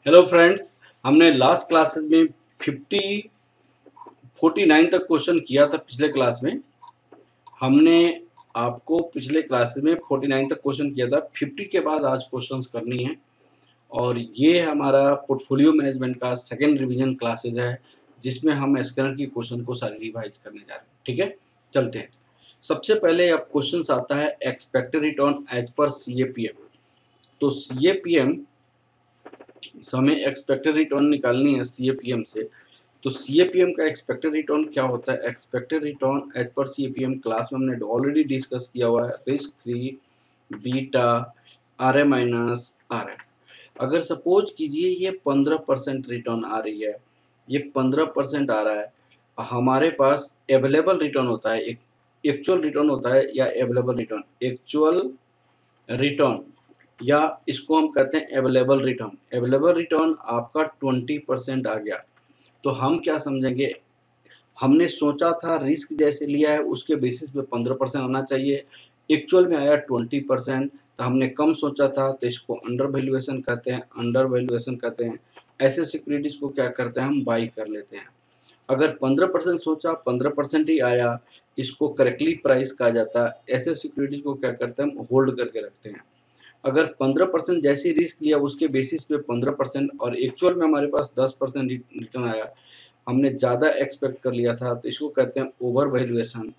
Hello friends, हमने last class में 49 तक क्वेश्चन किया था। पिछले क्लास में हमने आपको पिछले क्लास में 49 तक क्वेश्चन किया था। 50 के बाद आज क्वेश्चंस करनी है और ये हमारा पोर्टफोलियो मैनेजमेंट का सेकेंड रिवीजन क्लासेज है, जिसमें हम स्कैनर की क्वेश्चन को सारी रिवाइज करने जा रहे हैं। ठीक है, चलते हैं। सबसे पहले अब क्वेश्चन आता है expected return as per CAPM। तो CAPM हमें एक्सपेक्टेड रिटर्न निकालनी है CAPM से। तो CAPM का एक्सपेक्टेड रिटर्न क्या होता है? Expected return as per CAPM class में हमने ऑलरेडी डिस्कस किया हुआ है। Risk free, beta, RA minus RF। अगर सपोज कीजिए ये 15% रिटर्न आ रही है, ये 15% आ रहा है, हमारे पास अवेलेबल रिटर्न होता है, एक एक्चुअल रिटर्न होता है या अवेलेबल रिटर्न। एक्चुअल रिटर्न या इसको हम कहते हैं अवेलेबल रिटर्न। अवेलेबल रिटर्न आपका 20% आ गया, तो हम क्या समझेंगे? हमने सोचा था रिस्क जैसे लिया है उसके बेसिस पे 15% आना चाहिए, एक्चुअल में आया 20%। तो हमने कम सोचा था, तो इसको अंडर वैल्यूएशन कहते हैं। अंडर वैल्यूएशन कहते हैं ऐसे सिक्योरिटीज को क्या करते हैं, हम बाई कर लेते हैं। अगर 15% सोचा, 15% ही आया, इसको करेक्टली प्राइस कहा जाता है। ऐसे सिक्योरिटीज को क्या करते हैं, हम होल्ड करके रखते हैं। अगर 15% जैसी रिस्क लिया उसके बेसिस पे 15% और एक्चुअल में हमारे पास 10% रिटर्न आया, हमने ज़्यादा एक्सपेक्ट कर लिया था, तो इसको कहते हैं ओवर वैल्यूएशन।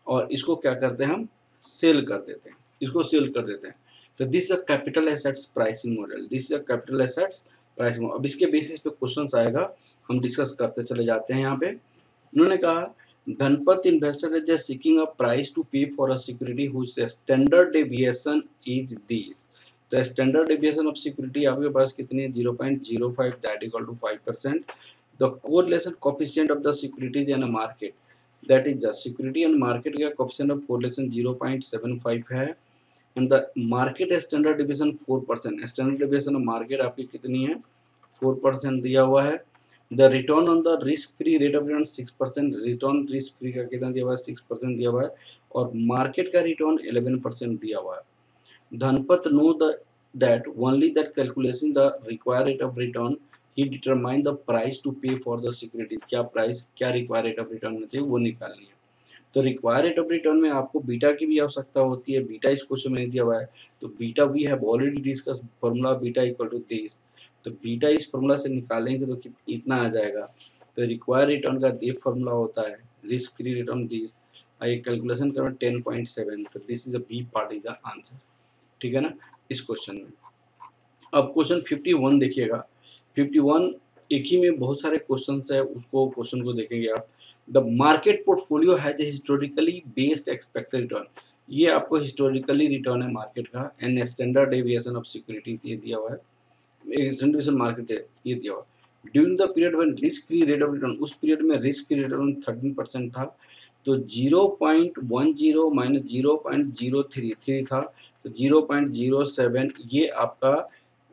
और इसको क्या करते हैं, हम सेल कर देते हैं, इसको सेल कर देते हैं। तो this is a capital assets pricing model. This is a capital assets pricing model. अब इसके बेसिस पे क्वेश्चंस आएगा, हम डिस्कस करते चले जाते हैं। यहाँ पे उन्होंने कहा धनपत investor is seeking a price to pay for a security whose standard deviation is this. तो स्टैंडर्ड डेविएशन ऑफ सिक्योरिटी आपके पास कितनी है? 0.05, that equal to 5%। The correlation coefficient of the securities in a market, that is the security and market का coefficient of correlation 0.75 है, and the market standard deviation 4%। standard deviation of market आपकी कितनी है? 4% दिया हुआ है। The return on the risk free rate of return 6%। return risk free का कितना दिया हुआ है? 6% दिया हुआ है। और market का return 11% दिया हुआ है। Dhanpat know that only that calculation the required rate of return he determine the price to pay for the securities। क्या प्राइस, क्या रिक्वायर रेट ऑफ रिटर्न होना चाहिए, वो निकालनी है। तो रिक्वायर रेट ऑफ रिटर्न में आपको बीटा की भी आवश्यकता होती है। बीटा इस क्वेश्चन में दिया हुआ है, तो beta we have already discuss formula beta equal to this. तो बीटा इस फॉर्मूला से निकालेंगे तो इतना आ जाएगा। तो रिक्वायर रिटर्न का ये फॉर्मूला होता है risk free return this. I calculation करो 10.7। तो this is a B part is the answer. ठीक है ना, इस क्वेश्चन में। अब क्वेश्चन 51 देखिएगा। 51 एक ही में बहुत सारे क्वेश्चन है, उसको क्वेश्चन को देखेंगे आप। The market portfolio has historically based expected return. ये आपको हिस्टोरिकली रिटर्न है मार्केट का। And standard deviation of security ये दिया हुआ है। स्टैंडर्ड मार्केट है ये दिया हुआ है। During the period when risk free rate of return, उस पीरियड में रिस्क फ्री रिटर्न 13% था। तो 0.10 माइनस 0.033 था, तो 0.07 ये आपका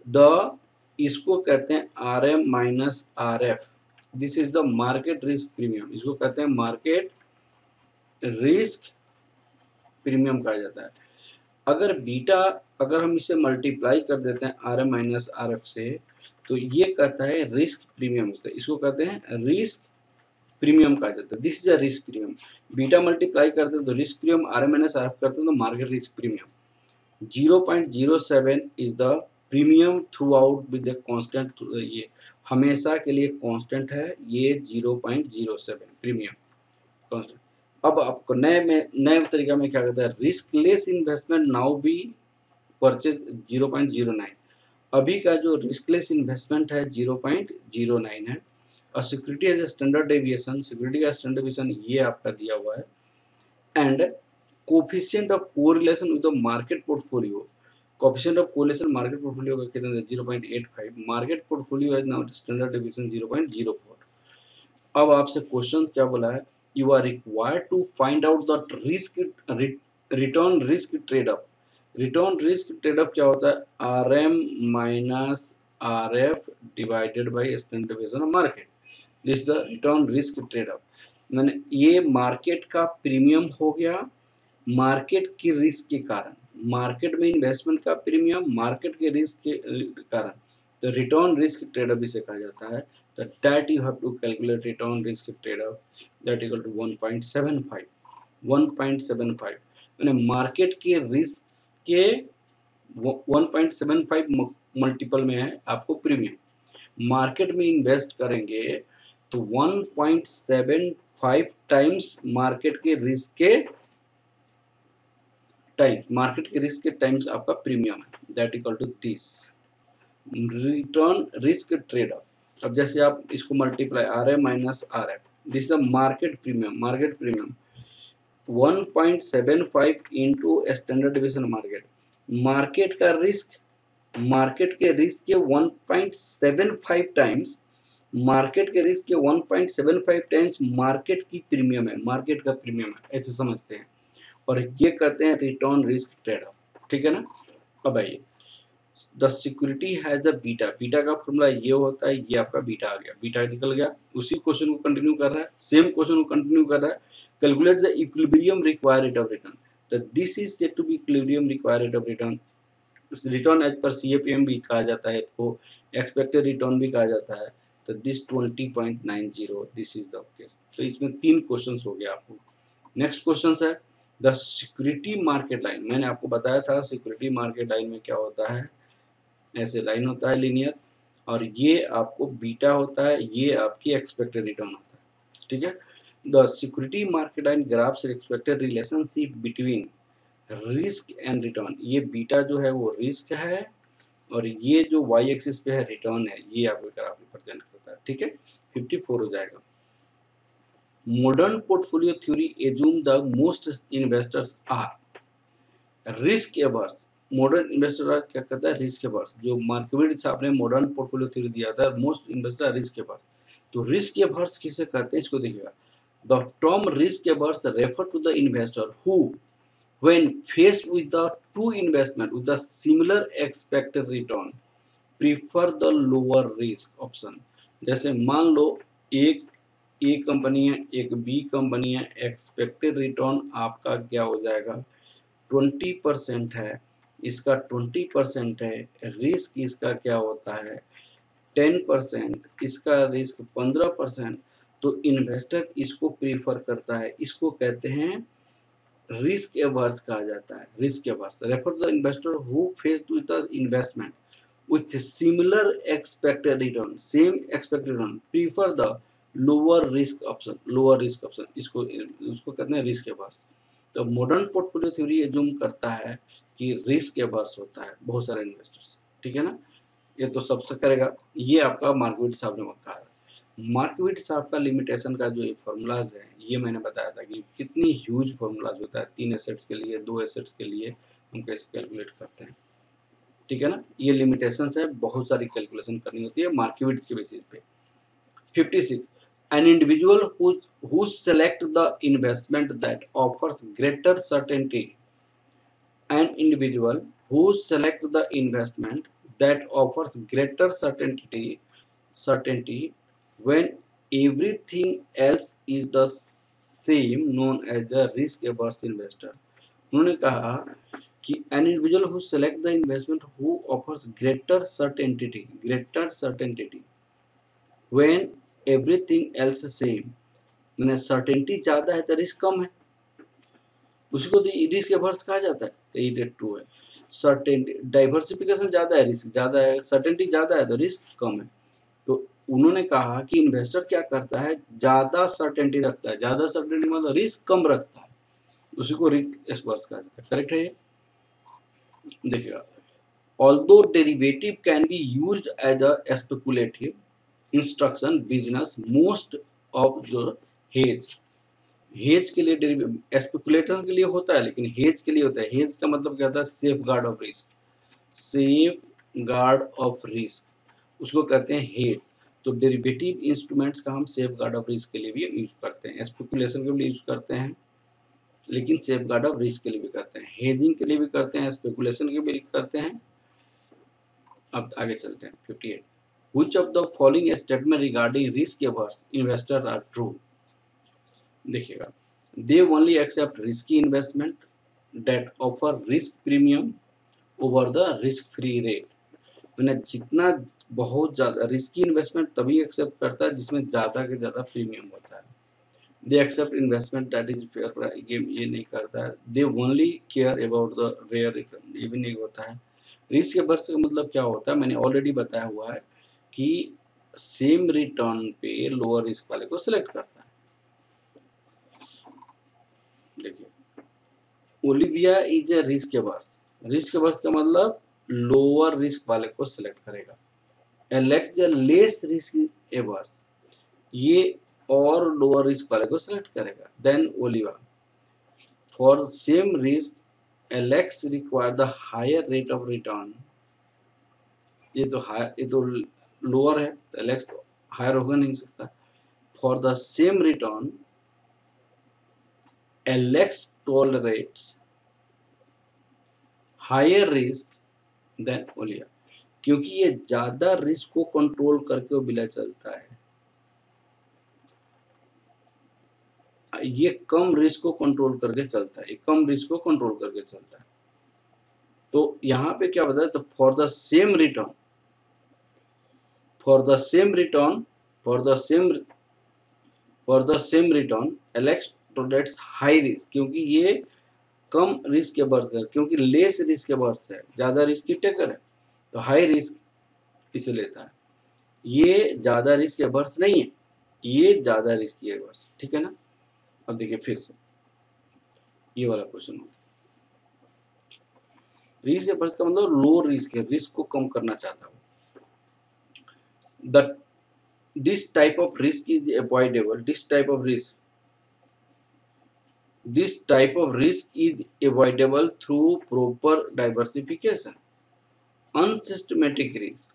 द इसको कहते हैं RM minus RF। This is the market risk premium. इसको कहते हैं मार्केट रिस्क प्रीमियम कहा जाता है। अगर बीटा, अगर हम इसे मल्टीप्लाई कर देते हैं RM माइनस RF से, तो ये कहता है रिस्क प्रीमियम। इसको कहते हैं रिस्क प्रीमियम कहा जाता है। This is a risk premium. Beta multiply करते हैं तो risk premium, RM minus RF करते हैं तो market risk premium. 0.07 is the premium through out with constant. ये हमेशा के लिए कांस्टेंट है, ये 0.07 प्रीमियम कांस्टेंट। अब आपको नए तरीका में क्या कहता है, risk less investment now B purchase 0.09। अभी का जो रिस्कलेस इन्वेस्टमेंट है 0.09 है। और security as standard deviation, security का स्टैंडर्ड डेविएशन ये आपका दिया हुआ है। And coefficient of correlation with the market portfolio, coefficient of correlation market portfolio का कितना है? 0.85। मार्केट पोर्टफोलियो है नाउ स्टैंडर्ड डेविएशन 0.04। अब आपसे क्वेश्चन क्या बोला है, you are required to find out the risk return risk trade off. Return risk trade off क्या होता है? RM minus RF divided by standard deviation of market. This the return risk trade of. मैंने ये market का premium हो गया market की risk के कारण। मार्केट में इन्वेस्टमेंट का प्रीमियम मार्केट के रिस्क के कारण। तो रिटर्न रिस्क ट्रेड ऑफ इसे कहा जाता है। तो that you have to calculate return risk trade off that equal to 1.75 1.75 मैंने मार्केट के रिस्क के 1.75 मल्टीपल में है आपको प्रीमियम। मार्केट में इन्वेस्ट करेंगे तो 1.75 टाइम्स मार्केट के रिस्क के टाइम्स आपका प्रीमियम है, that equal to this return risk trade off. अब जैसे आप इसको multiply R F minus R F, this is the market premium 1.75 into standard division market का रिस्क, मार्केट के रिस्क के 1.75 टाइम्स, मार्केट के रिस्क के 1.75 टाइम्स मार्केट की प्रीमियम है, मार्केट का प्रीमियम है, ऐसे समझते हैं। और ये कहते हैं रिटर्न रिस्क ट्रेड ऑफ, ठीक है ना। अब आइए, the security has the beta, beta का फॉर्मूला ये होता है, ये आपका बीटा आ गया, बीटा निकल गया। उसी क्वेश्चन को कंटिन्यू कर रहा है, सेम क्वेश्चन को कंटिन्यू कर रहा है। Calculate the equilibrium required rate of return, तो this is said to be equilibrium required rate of return. Return as per CAPM भी कहा जाता है इसको, एक्सपेक्टेड रिटर्न भी कहा जाता है। तो this 20.90 this is the case. तो इसमें 3 क्वेश्चन हो गया आपको। नेक्स्ट क्वेश्चन है द सिक्योरिटी मार्केट लाइन। मैंने आपको बताया था सिक्योरिटी मार्केट लाइन में क्या होता है, ऐसे लाइन होता है लीनियर, और ये आपको बीटा होता है, ये आपकी एक्सपेक्टेड रिटर्न होता है, ठीक है। The security market line graphs expected relationship between risk and return. ये बीटा जो है वो रिस्क है और ये जो वाई एक्सिस पे है रिटर्न है, ये आपको ग्राफ रिप्रेजेंट करता है, ठीक है। 54 हो जाएगा। Modern portfolio theory assume the most investors are risk averse. Modern investor क्या कहता है, रिस्क एवर्स। जो मार्केट साहब ने मॉडर्न पोर्टफोलियो थ्योरी दिया था, मोस्ट इन्वेस्टर रिस्क एवर्स। तो रिस्क एवर्स किसे कहते हैं, इसको देखिएगा। The term risk averse refer to the investor who when faced with the two investment with the similar expected return prefer the lower risk option। जैसे मान लो एक ए company है, एक बी कंपनी है, एक्सपेक्टेड रिटर्न आपका क्या हो जाएगा 20% है, इसका 20% है, रिस्क इसका क्या होता है 10%, इसका रिस्क 15%। तो इन्वेस्टर इसको प्रीफर करता है, इसको कहते हैं रिस्क एवर्स कहा जाता है, risk averse. Refer the investor who faced with the investment with similar expected return, same expected return, prefer the lower risk option, lower risk option, इसको कहते हैं रिस्क एवर्स। तो मॉडर्न पोर्टफोलियो थ्योरी एज्यूम करता है कि risk averse होता है बहुत सारे इन्वेस्टर्स, ठीक है ना। ये तो सबसे करेगा, ये आपका मार्केट साहब ने बताया। मार्केट साहब का लिमिटेशन का जो फॉर्मूलाज है, ये मैंने बताया था कि कितनी ह्यूज फॉर्मूलाज होता है, 3 एसेट्स के लिए, 2 एसेट्स के लिए हम कैसे कैलकुलेट करते हैं, ठीक है ना। ये लिमिटेशंस है, बहुत सारी कैलकुलेशन करनी होती है मार्केट के बेसिस पे। 56 an individual who select the investment that offers greater certainty, an individual who select the investment that offers greater certainty when everything else is the same known as a risk averse investor। उन्होंने कहा कि an individual who select the investment who offers greater certainty when everything else same, मैंने certainty ज्यादा है तो risk कम है, उसको तो रिस्क एवर्स कहा जाता है। तो ये ट्रू है। सर्टेनिटी, डाइवर्सिफिकेशन ज्यादा है, रिस्क ज्यादा है, सर्टेनिटी ज्यादा है तो रिस्क कम है। तो उन्होंने कहा कि इन्वेस्टर क्या करता है, ज्यादा सर्टेनिटी रखता है, ज्यादा सर्टेनिटी मतलब रिस्क कम रखता है, उसी को रिस्क एवर्स कहा जाता है। करेक्ट है ये, देखिएगा। Although derivative can be used as a speculative instruction business, most of the hedge के लिए स्पेकुलेशन के लिए होता है, लेकिन हेज के लिए होता है। हेज का मतलब क्या होता है, safe guard of risk, safe guard of risk, उसको कहते हैं हेज। तो डेरिवेटिव इंस्ट्रूमेंट्स का हम सेफ गार्ड ऑफ रिस्क के लिए भी यूज करते हैं, स्पेकुलेशन के लिए यूज करते हैं, लेकिन सेफ गार्ड ऑफ रिस्क के लिए भी करते हैं, हेजिंग के लिए भी करते हैं, स्पेकुलेशन के लिए भी करते हैं। अब आगे चलते हैं। 58 Which of the following statement regarding risk averse investors are true? देखिएगा, they only accept risky investment that offer risk premium over the risk free rate। मैंने जितना बहुत ज़्यादा रिस्की इन्वेस्टमेंट तभी एक्सेप्ट करता है जिसमें ज़्यादा के ज़्यादा प्रीमियम होता है। They accept investment that is fair, ये नहीं करता है। They only care about the rare return, ये भी नहीं होता है। रिस्क एवर्स का मतलब क्या होता है, मैंने ऑलरेडी बताया हुआ है कि सेम रिटर्न पे लोअर रिस्क वाले को सिलेक्ट करता है। देखिए, Olivia is a risk averse, risk averse का मतलब लोअर रिस्क वाले को सिलेक्ट करेगा। Alex a less risk averse, ये और लोअर रिस्क वाले को सिलेक्ट करेगा than Olivia. For same risk Alex require the higher rate of return, ये तो लोअर है, तो एलेक्स तो हायर होगा नहीं सकता। For the same return Alex tolerates higher risk than Olivia, क्योंकि ये ज्यादा रिस्क को कंट्रोल करके बिला चलता है, ये कम रिस्क को कंट्रोल करके चलता है, ये कम रिस्क को कंट्रोल करके चलता है। तो यहाँ पे क्या बताया, तो for the same return, for the same return, for the same for the same return Alex tolerates high risk, क्योंकि ये कम रिस्क के बर्स है, क्योंकि लेस रिस्क के बर्स है, ज्यादा रिस्क की टेकर है, तो हाई रिस्क इसे लेता है। ये ज्यादा रिस्क के बर्स नहीं है, ये ज्यादा रिस्क की बर्स, ठीक है ना। अब देखिए फिर से ये वाला क्वेश्चन हो, रिस्क के बर्स का मतलब लो रिस्क है, रिस्क को कम करना चाहता हूँ। The this type of risk is avoidable, this type of risk is avoidable through proper diversification. Unsystematic risk,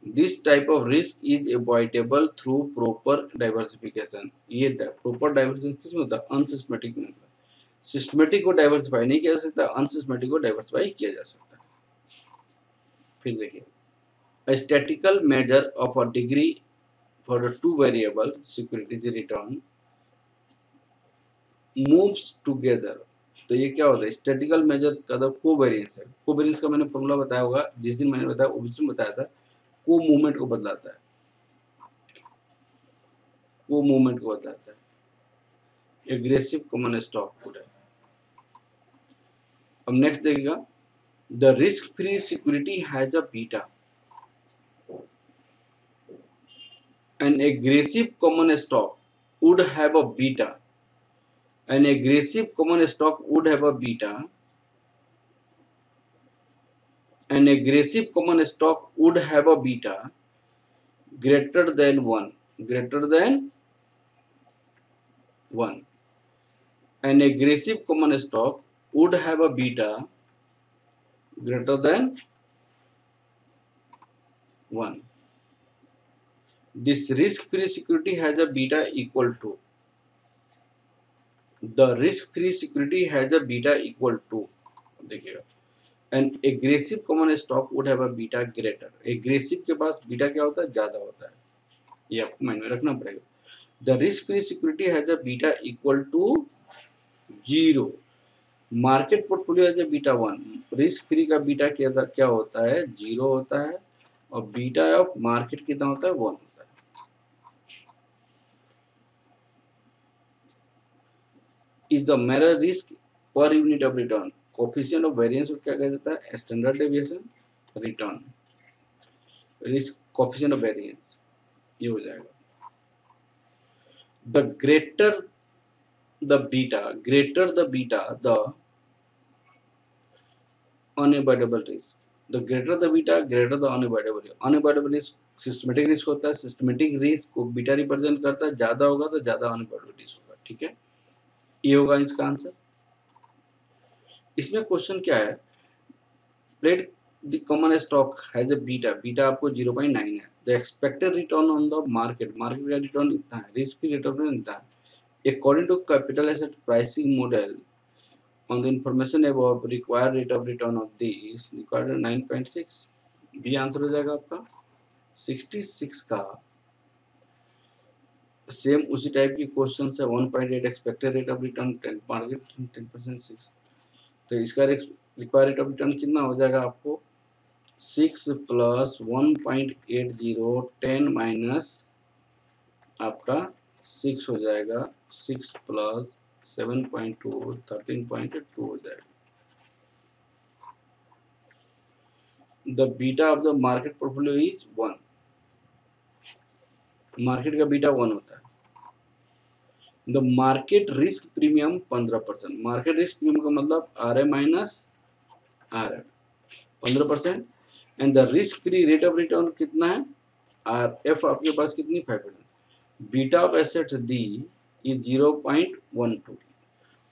this type of risk is avoidable through proper diversification। ये proper diversification किसमें होता है, unsystematic में होता है। सिस्टमेटिक को diversify नहीं किया जा सकता, अनसिस्टमेटिक को डाइवर्सिफाई किया जा सकता है। फिर देखिए, a statistical measure of a degree for the two variable securities return moves together। तो ये क्या होता है, स्टैटिकल मेजर का मतलब कोवेरिएंस है। कोवेरिएंस का मैंने फॉर्मूला बताया होगा, जिस दिन मैंने बताया उस दिन बताया था, को मूवमेंट को बदलाता है, को मूवमेंट को बताता है। एग्रेसिव कॉमन स्टॉक कोड है। अब नेक्स्ट देखिएगा, the risk free security has a beta, an aggressive common stock would have a beta, an aggressive common stock would have a beta, an aggressive common stock would have a beta greater than 1, greater than 1, an aggressive common stock would have a beta greater than 1। This risk free security has a beta equal to, the risk free security has a beta equal to, देखिएगा, an aggressive common stock would have a beta greater, aggressive के पास beta क्या होता है, ज्यादा होता है, ये आपको माइंड में रखना पड़ेगा। The risk free security has a beta equal to 0, market portfolio has a beta 1, risk free का बीटा क्या होता है, 0 होता है, और बीटा ऑफ मार्केट कितना होता है, 1 होता है। Is the major risk per unit of return, coefficient of variance को क्या कहा जाता है, standard deviation return, risk coefficient of variance, ये हो जाएगा। The greater the beta, the unavoidable risk, the greater the beta, greater the unavoidable risk। unavoidable risk systematic risk होता है, सिस्टमेटिक रिस्क को बीटा रिप्रेजेंट करता है, ज्यादा होगा तो ज्यादा अनअवॉइडेबल रिस्क होगा, ठीक है, ये होगा इसका आंसर। इसमें क्वेश्चन क्या है, let the common stock has a beta, beta आपको 0.9 है, the expected return on the market, market का रिटर्न इतना है, रिस्क की रिटर्न इतना है, according to capital asset pricing model on the information above required rate of return of this required 9.6, B answer हो जाएगा आपका। 66 का सेम उसी टाइप की क्वेश्चन है, 1.8 expected rate of return 10 market 10%, 6, तो इसका रिक्वायर्ड रेट ऑफ रिटर्न कितना हो जाएगा आपको 6 प्लस 1.80, 10 माइनस आपका 6 हो जाएगा, 6 प्लस 7.2, 13.2 हो जाएगा। The beta of the market portfolio is 1। Market का बीटा 1 होता है। The market risk premium 15%। Market risk premium का मतलब R A minus R F 15%। And the risk free rate of return कितना है? आर एफ आपके पास कितनी? 5%। Beta of assets D is 0.12।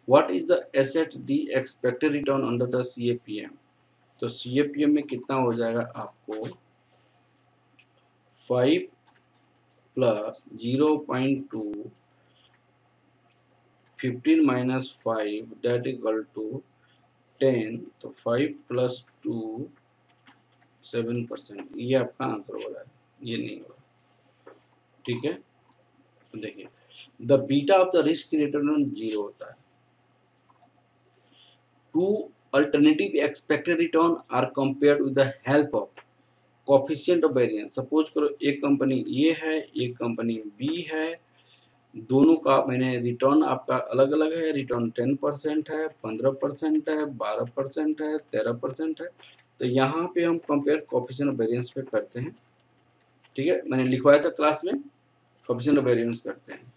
What is the asset D expected return under the CAPM? तो CAPM में कितना हो जाएगा आपको? 5 plus 0.2, 15 minus 5 that equal to 10। तो 5 प्लस 2 7%। ये आपका आंसर हो रहा है, ये नहीं हो रहा। ठीक है, तो देखिए the beta of the risk return 0 होता है। Two alternative expected return are compared with the help of coefficient of variance. Suppose करो एक कंपनी ए है, एक कंपनी बी है, दोनों का मैंने रिटर्न आपका अलग अलग है। रिटर्न 10% है, 15% है, 12% है, 13% है। तो यहाँ पे हम कंपेयर कोफिशिएंट ऑफ वेरिएंस पे करते हैं। ठीक है, मैंने लिखवाया था क्लास में, कोफिशिएंट ऑफ वेरिएंस करते हैं,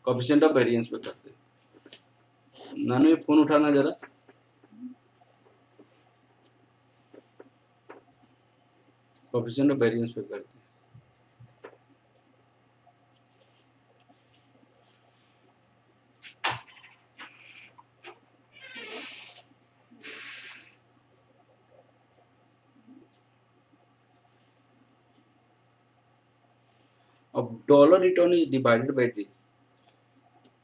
कोफिशिएंट ऑफ वेरिएंस पे करते हैं। नानू ये फोन उठाना जरा। कोफिशिएंट ऑफ वेरिएंस पे करते हैं। अब dollar return is divided by this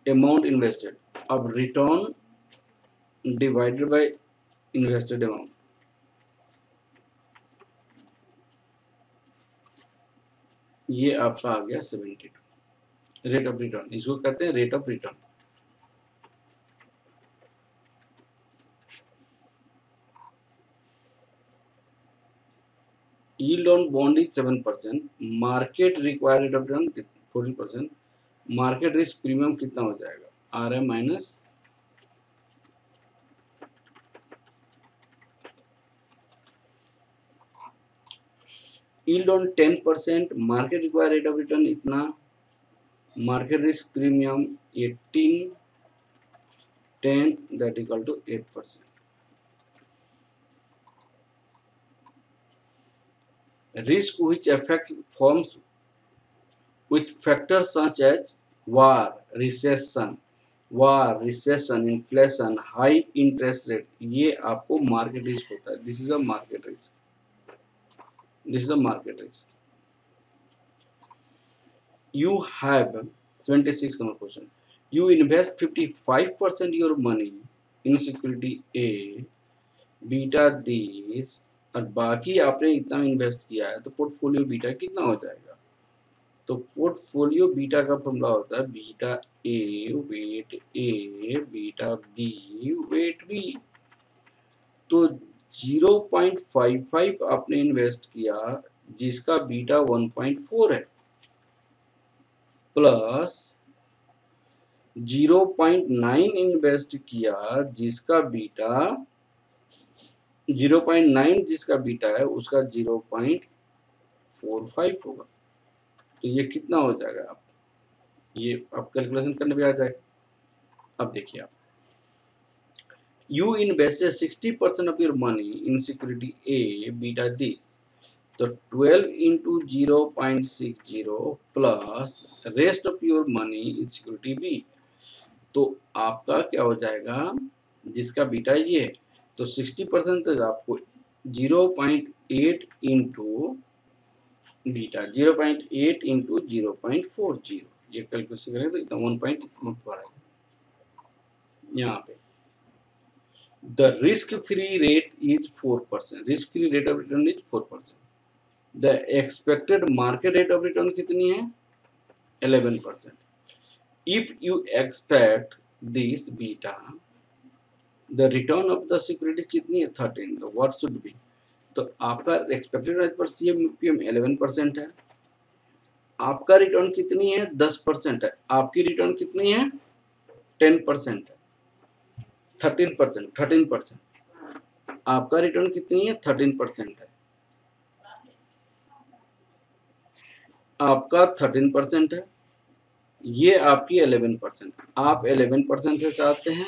amount invested. अब return divided by invested amount, ये आपका आ गया 72। रेट ऑफ रिटर्न, इसको कहते हैं rate of return. yield on bond is 7%। Market required rate of return 40%। Market risk premium कितना हो जाएगा? R M minus yield on 10%। Market required rate of return इतना, market risk premium 18, 10 that equal to 8%। Risk which affects firms with factors such as war, recession, inflation, high interest rate, ये आपको market risk होता है। This is a market risk, this is a market risk. You have 76 number question. You invest 55% your money in security A, beta this, और बाकी आपने इतना invest किया है, तो पोर्टफोलियो बीटा कितना हो जाएगा? तो पोर्टफोलियो बीटा का फॉर्मूला होता है beta A weight A beta B weight B. तो 0.55 आपने इन्वेस्ट किया जिसका बीटा 1.4 है, प्लस 0.9 इन्वेस्ट किया जिसका बीटा 0.9 जिसका बीटा है उसका 0.45 होगा। तो ये कितना हो जाएगा? आप ये आप कैलकुलेशन करने पे आ जाएगा। अब देखिए आप, you invested 60% of your money in security A beta this, तो 12 into 0.60 plus rest of your money in security B, तो आपका क्या हो जाएगा? जिसका बीटा ये है, तो 60% आपको 0.8 इंटू बीटा 0.8 इंटू 0.40, ये कैलकुलेशन करें तो इतना 1.4 है यहाँ पे। The risk free rate is 4%। Risk free rate of return is 4%। The expected market rate of return कितनी है? 11%। If you expect this beta, the return of the security कितनी है? 13। तो व्हाट शुड बी? तो आपका एक्सपेक्टेड रेट पर CPM 11% है, आपका रिटर्न कितनी है 10% है, आपकी रिटर्न कितनी है 10% है, 13%, आपका रिटर्न कितनी है 13% है, आपका 13% है, ये आपकी 11%, आप 11% से चाहते हैं,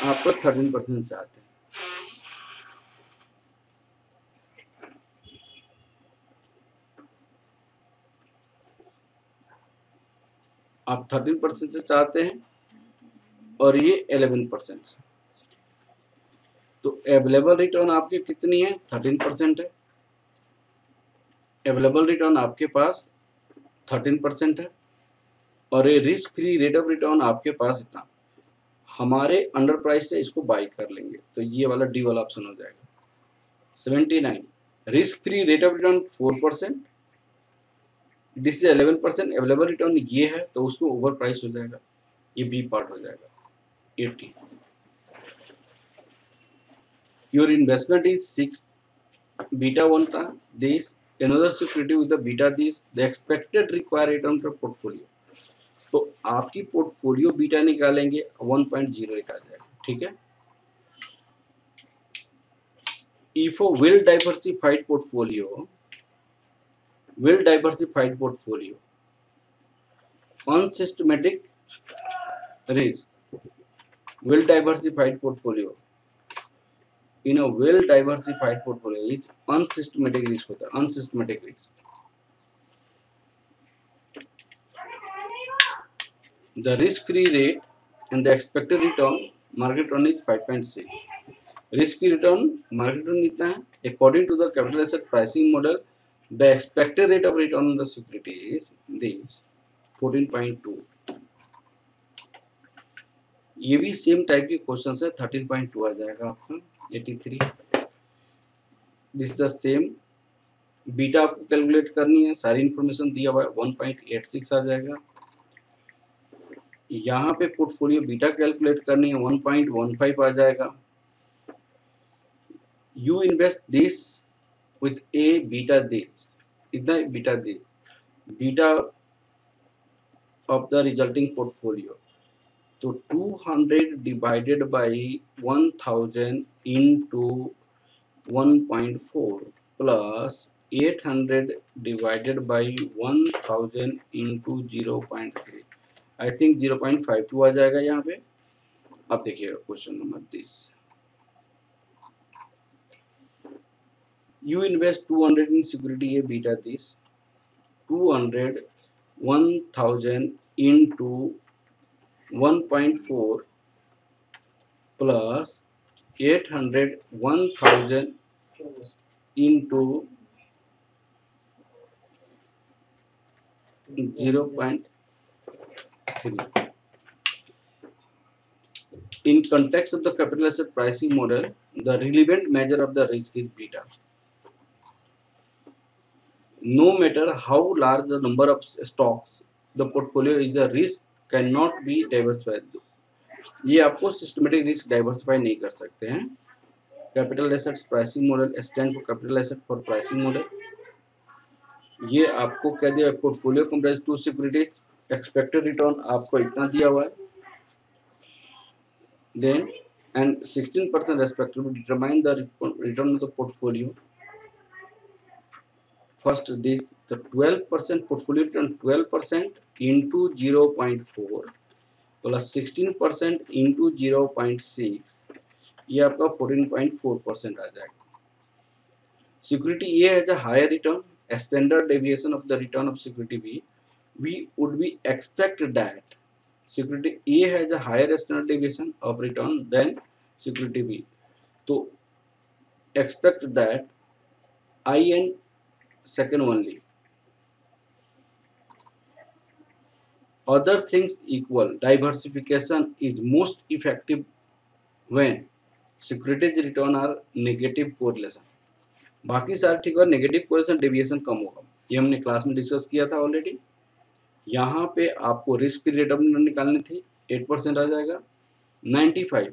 आपको 13% चाहते हैं। आप 13% से चाहते हैं और ये 11% से, तो अवेलेबल रिटर्न आपकी कितनी है 13% है, अवेलेबल रिटर्न आपके पास 13% है, और ये risk free rate of return आपके पास इतना, हमारे अंडर प्राइस से इसको बाई कर लेंगे, तो ये वाला डी वाला ऑप्शन हो जाएगा 79। Risk free rate of return 4%, this is 11%, available return ये है तो उसको ओवर प्राइस हो जाएगा, ये बी पार्ट हो जाएगा 80। योर इन्वेस्टमेंट इज 6 बीटा 1 था this, another security with the beta this, the expected required return for portfolio, तो आपकी पोर्टफोलियो बीटा निकालेंगे 1.0 निकाल जाएगा, ठीक है। If a well diversified portfolio, unsystematic risk, well diversified portfolio, in a well diversified portfolio is unsystematic risk होता है, unsystematic risk, the risk free rate and the expected return market return is 5.6, risk free return market return कितना है, according to the capital asset pricing model the expected rate of return on the security is this 14.2, ये भी same type के question है, 13.2 आ जाएगा option 83। This the same, beta आपको calculate करनी है, सारी इंफॉर्मेशन दिया हुआ है, 1.86 आ जाएगा। यहाँ पे पोर्टफोलियो बीटा कैलकुलेट करनी है, 1.15 आ जाएगा। You invest this with a beta this, इतना beta this, beta of the resulting portfolio, तो 200 divided by 1000 into 1.4 plus 800 divided by 1000 into 0.3, I think 0.52 आ जाएगा यहाँ पे। अब देखिएगा question number 30, you invest 200 in security A beta this, 200 1000 into 1.4 plus 800 1000 into 0.3. In context of the capital asset pricing model, the relevant measure of the risk is beta. No matter how large the number of stocks the portfolio is, the risk cannot be diversified. ये आपको systematic risk diversify नहीं कर सकते हैं। Capital assets pricing model, stand for capital asset for pricing model, ये आपको क्या दिया, portfolio comprise two securities, expected return आपको इतना दिया हुआ है, then and 16% respectively determine the return of the portfolio. First this the 12% portfolio return 12% into 0.4 plus 16% into 0.6, ये आपका 14.4% आ जाएगा। Security A has a higher return, standard deviation of the return of security B, we would be expect that security A has a higher standard deviation of return than security B, तो expect that I and second only, other things equal, diversification is most effective when securities return are negative correlation, बाकी सारे ठीक है, negative correlation deviation कम होगा, ये हमने class में discuss किया था ऑलरेडी। यहाँ पे आपको risk free rate of return निकालनी थी, 8% आ जाएगा, 95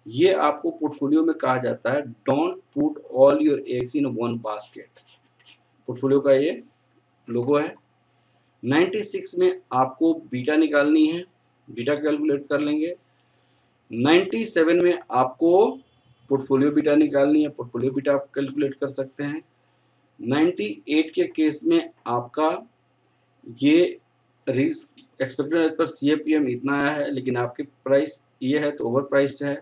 ये आपको पोर्टफोलियो में कहा जाता है don't put all your eggs in one basket. Portfolio का ये लोगो है। 96 में आपको बीटा निकालनी है, बीटा कैलकुलेट कर लेंगे। 97 में आपको पोर्टफोलियो बीटा निकालनी है, पोर्टफोलियो बीटा आप कैलकुलेट कर सकते हैं। 98 के केस में आपका ये एक्सपेक्टेड एज पर CAPM इतना आया है, लेकिन आपके प्राइस ये है तो ओवर प्राइस्ड है।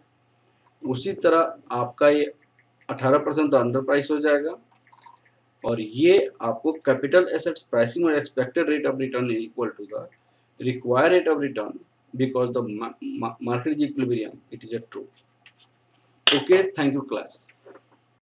उसी तरह आपका ये 18% तो अंडर प्राइस हो जाएगा, और ये आपको कैपिटल एसेट्स प्राइसिंग और expected rate of return equal to the required rate of return because the market is equilibrium, it is a true. Okay, thank you class.